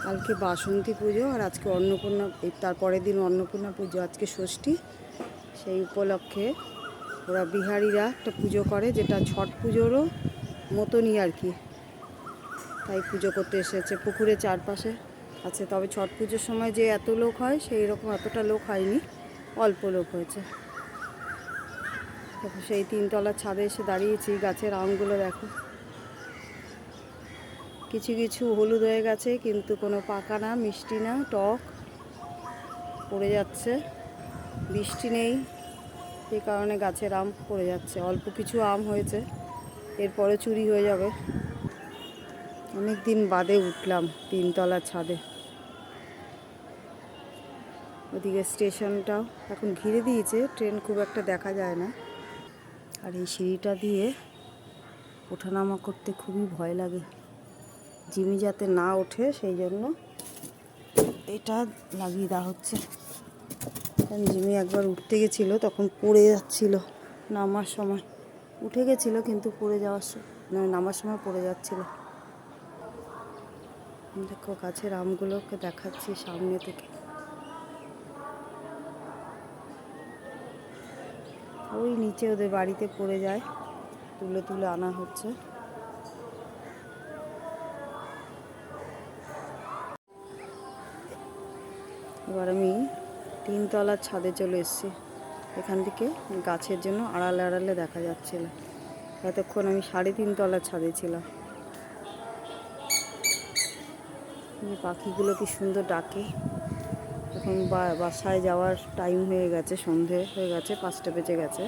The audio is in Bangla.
কালকে বাসন্তী পুজো আর আজকে অন্নপূর্ণা, তারপরের দিন অন্নপূর্ণা পুজো, আজকে ষষ্ঠী। সেই উপলক্ষে ওরা বিহারিরা একটা পুজো করে, যেটা ছট পুজোরও মতনই আর কি। তাই পুজো করতে এসেছে, পুকুরের চারপাশে আছে। তবে ছট পুজোর সময় যে এত লোক হয় সেই রকম এতটা লোক হয়নি, অল্প লোক হয়েছে। দেখো সেই তিনতলার ছাদে এসে দাঁড়িয়েছি, গাছের আমগুলো দেখো, কিছু কিছু হলুদ হয়ে গেছে কিন্তু কোনো পাকা না, মিষ্টি না, টক, পড়ে যাচ্ছে। বৃষ্টি নেই, সেই কারণে গাছের আম পড়ে যাচ্ছে। অল্প কিছু আম হয়েছে, এরপরে চুরি হয়ে যাবে। অনেক দিন বাদে উঠলাম তিনতলার ছাদে। ওদিকে স্টেশনটাও এখন ঘিরে দিয়েছে, ট্রেন খুব একটা দেখা যায় না। আর এই সিঁড়িটা দিয়ে ওঠানামা করতে খুবই ভয় লাগে, জিমি যাতে না ওঠে সেই জন্য এটা লাগিয়ে দেওয়া হচ্ছে। কারণ জিমি একবার উঠতে গেছিলো, তখন পড়ে যাচ্ছিল নামার সময়। উঠে গেছিলো কিন্তু পড়ে যাওয়ার নামার সময় পড়ে যাচ্ছিল। দেখো গাছের আমগুলোকে দেখাচ্ছি সামনে থেকে। ওই নিচে ওদের বাড়িতে পড়ে যায়, তুলে তুলে আনা হচ্ছে। এবার আমি তিনতলার ছাদে চলে এসেছি। এখান থেকে গাছের জন্য আড়ালে আড়ালে দেখা যাচ্ছিল। এতক্ষণ আমি 3.5 তলার ছাদে ছিলাম। পাখিগুলো কি সুন্দর ডাকে। এখন বাসায় যাওয়ার টাইম হয়ে গেছে, সন্ধে হয়ে গেছে, 5টা বেজে গেছে।